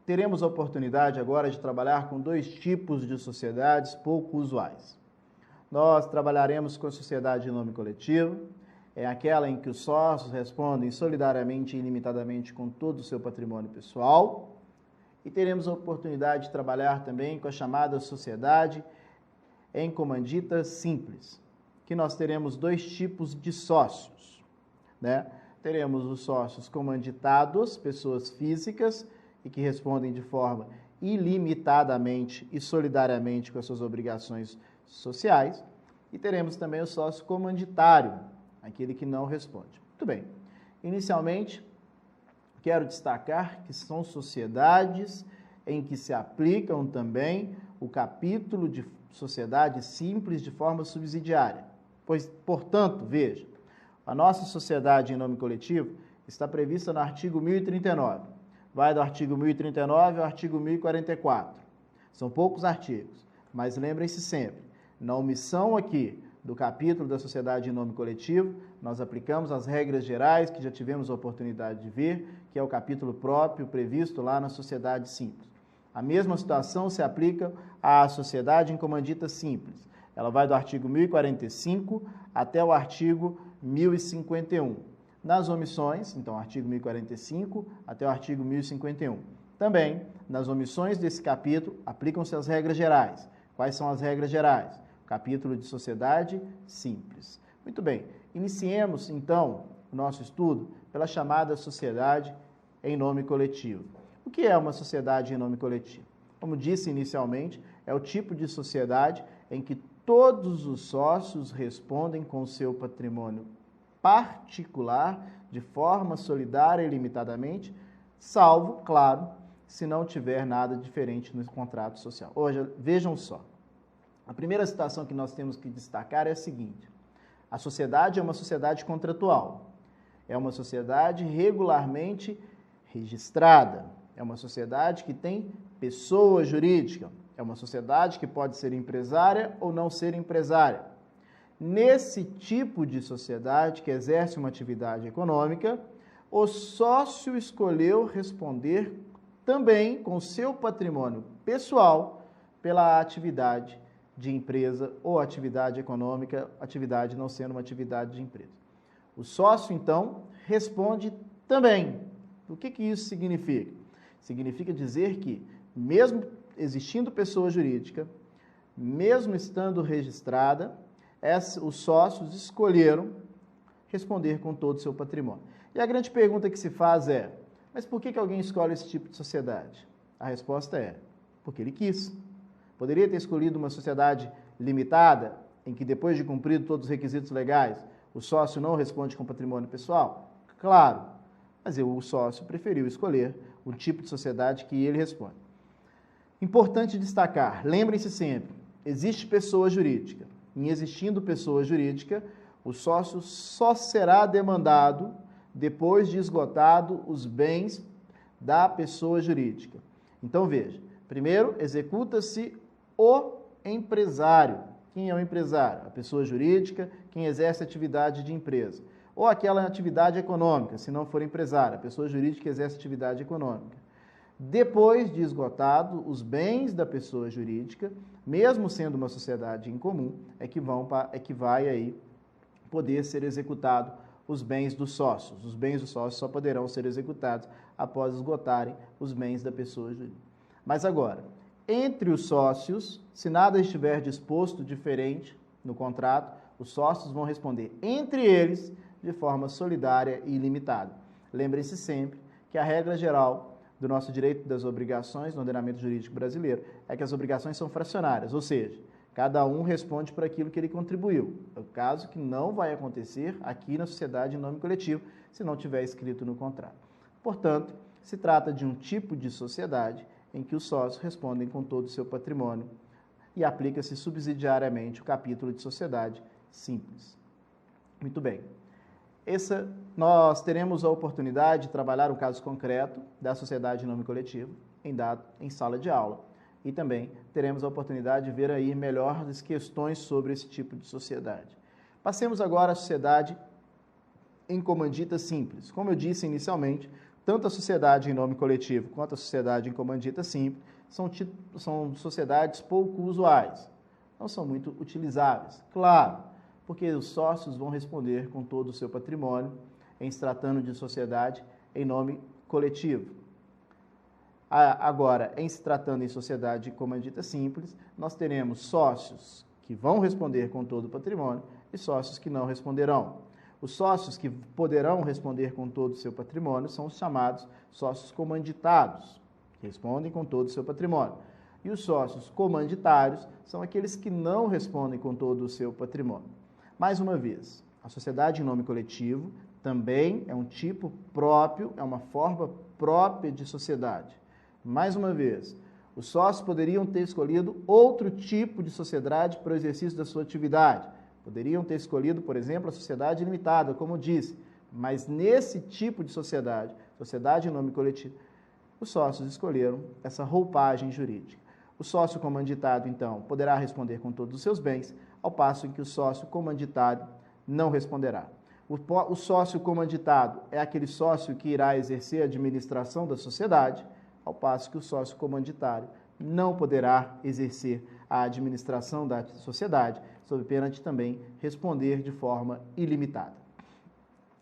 teremos a oportunidade agora de trabalhar com dois tipos de sociedades pouco usuais. Nós trabalharemos com a sociedade em nome coletivo, é aquela em que os sócios respondem solidariamente e ilimitadamente com todo o seu patrimônio pessoal, e teremos a oportunidade de trabalhar também com a chamada sociedade em comandita simples, que nós teremos dois tipos de sócios, né? Teremos os sócios comanditados, pessoas físicas, e que respondem de forma ilimitadamente e solidariamente com as suas obrigações sociais, e teremos também o sócio comanditário, aquele que não responde. Muito bem. Inicialmente, quero destacar que são sociedades em que se aplicam também o capítulo de sociedade simples de forma subsidiária. Pois, portanto, veja, a nossa sociedade em nome coletivo está prevista no artigo 1039. Vai do artigo 1039 ao artigo 1044. São poucos artigos, mas lembrem-se sempre, na omissão aqui do capítulo da sociedade em nome coletivo, nós aplicamos as regras gerais que já tivemos a oportunidade de ver, que é o capítulo próprio previsto lá na sociedade simples. A mesma situação se aplica à sociedade em comandita simples. Ela vai do artigo 1045 até o artigo 1051. Nas omissões, então, artigo 1045 até o artigo 1051. Também, nas omissões desse capítulo, aplicam-se as regras gerais. Quais são as regras gerais? Capítulo de sociedade simples. Muito bem, iniciemos então o nosso estudo pela chamada sociedade em nome coletivo. O que é uma sociedade em nome coletivo? Como disse inicialmente, é o tipo de sociedade em que todos os sócios respondem com o seu patrimônio particular, de forma solidária e limitadamente, salvo, claro, se não tiver nada diferente no contrato social. Hoje, vejam só. A primeira situação que nós temos que destacar é a seguinte: a sociedade é uma sociedade contratual, é uma sociedade regularmente registrada, é uma sociedade que tem pessoa jurídica, é uma sociedade que pode ser empresária ou não ser empresária. Nesse tipo de sociedade que exerce uma atividade econômica, o sócio escolheu responder também com seu patrimônio pessoal pela atividade de empresa ou atividade econômica, atividade não sendo uma atividade de empresa. O sócio, então, responde também. O que isso significa? Significa dizer que, mesmo existindo pessoa jurídica, mesmo estando registrada, os sócios escolheram responder com todo o seu patrimônio. E a grande pergunta que se faz é: mas por que alguém escolhe esse tipo de sociedade? A resposta é: porque ele quis. Poderia ter escolhido uma sociedade limitada, em que depois de cumprido todos os requisitos legais, o sócio não responde com patrimônio pessoal? Claro, mas o sócio preferiu escolher o tipo de sociedade que ele responde. Importante destacar, lembrem-se sempre, existe pessoa jurídica. Em existindo pessoa jurídica, o sócio só será demandado depois de esgotado os bens da pessoa jurídica. Então veja, primeiro executa-se o empresário. Quem é o empresário? A pessoa jurídica, quem exerce atividade de empresa. Ou aquela atividade econômica, se não for empresário, a pessoa jurídica que exerce atividade econômica. Depois de esgotado os bens da pessoa jurídica, mesmo sendo uma sociedade em comum, é que vai aí poder ser executado os bens dos sócios. Os bens dos sócios só poderão ser executados após esgotarem os bens da pessoa jurídica. Mas agora, entre os sócios, se nada estiver disposto diferente no contrato, os sócios vão responder entre eles de forma solidária e ilimitada. Lembrem-se sempre que a regra geral do nosso direito das obrigações no ordenamento jurídico brasileiro é que as obrigações são fracionárias, ou seja, cada um responde por aquilo que ele contribuiu. É o caso que não vai acontecer aqui na sociedade em nome coletivo, se não tiver escrito no contrato. Portanto, se trata de um tipo de sociedade em que os sócios respondem com todo o seu patrimônio e aplica-se subsidiariamente o capítulo de sociedade simples. Muito bem. Nós teremos a oportunidade de trabalhar o caso concreto da sociedade em nome coletivo em sala de aula. E também teremos a oportunidade de ver aí melhor as questões sobre esse tipo de sociedade. Passemos agora à sociedade em comandita simples. Como eu disse inicialmente, tanto a sociedade em nome coletivo quanto a sociedade em comandita simples são sociedades pouco usuais, não são muito utilizáveis. Claro, porque os sócios vão responder com todo o seu patrimônio em se tratando de sociedade em nome coletivo. Agora, em se tratando em sociedade comandita simples, nós teremos sócios que vão responder com todo o patrimônio e sócios que não responderão. Os sócios que poderão responder com todo o seu patrimônio são os chamados sócios comanditados, que respondem com todo o seu patrimônio. E os sócios comanditários são aqueles que não respondem com todo o seu patrimônio. Mais uma vez, a sociedade em nome coletivo também é um tipo próprio, é uma forma própria de sociedade. Mais uma vez, os sócios poderiam ter escolhido outro tipo de sociedade para o exercício da sua atividade. Poderiam ter escolhido, por exemplo, a sociedade limitada, como disse, mas nesse tipo de sociedade, sociedade em nome coletivo, os sócios escolheram essa roupagem jurídica. O sócio comanditado, então, poderá responder com todos os seus bens, ao passo em que o sócio comanditado não responderá. O sócio comanditado é aquele sócio que irá exercer a administração da sociedade, ao passo que o sócio comanditário não poderá exercer a administração da sociedade, sob pena de também responder de forma ilimitada.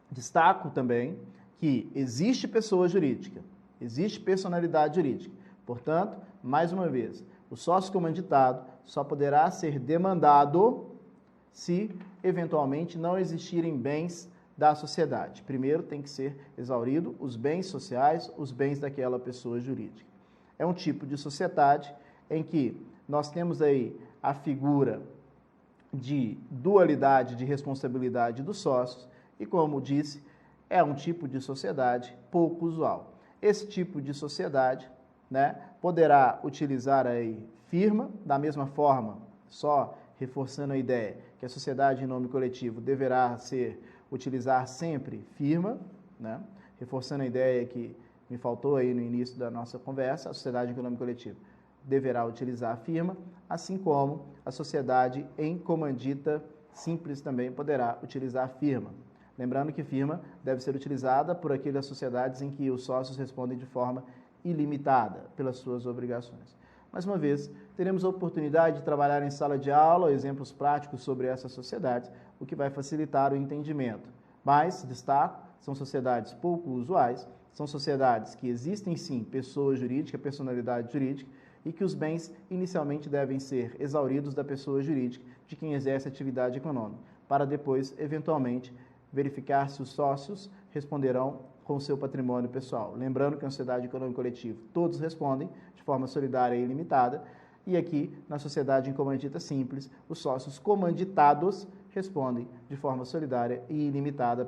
Destaco também que existe pessoa jurídica, existe personalidade jurídica. Portanto, mais uma vez, o sócio comanditado só poderá ser demandado se, eventualmente, não existirem bens da sociedade. Primeiro tem que ser exaurido os bens sociais, os bens daquela pessoa jurídica. É um tipo de sociedade em que nós temos aí a figura de dualidade de responsabilidade dos sócios e, como disse, é um tipo de sociedade pouco usual. Esse tipo de sociedade, poderá utilizar aí firma, da mesma forma, só reforçando a ideia que a sociedade em nome coletivo deverá utilizar sempre firma, reforçando a ideia que me faltou aí no início da nossa conversa, a sociedade em nome coletivo deverá utilizar a firma, assim como a sociedade em comandita simples também poderá utilizar a firma. Lembrando que firma deve ser utilizada por aquelas sociedades em que os sócios respondem de forma ilimitada pelas suas obrigações. Mais uma vez, teremos a oportunidade de trabalhar em sala de aula exemplos práticos sobre essas sociedades, o que vai facilitar o entendimento. Mas, destaco, são sociedades pouco usuais, são sociedades que existem sim pessoa jurídica, personalidade jurídica, e que os bens inicialmente devem ser exauridos da pessoa jurídica, de quem exerce atividade econômica, para depois, eventualmente, verificar se os sócios responderão com o seu patrimônio pessoal. Lembrando que na sociedade econômica coletiva todos respondem de forma solidária e ilimitada, e aqui, na sociedade em comandita simples, os sócios comanditados respondem de forma solidária e ilimitada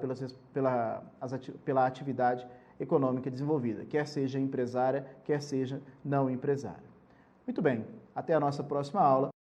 pela atividade econômica desenvolvida, quer seja empresária, quer seja não empresária. Muito bem, até a nossa próxima aula.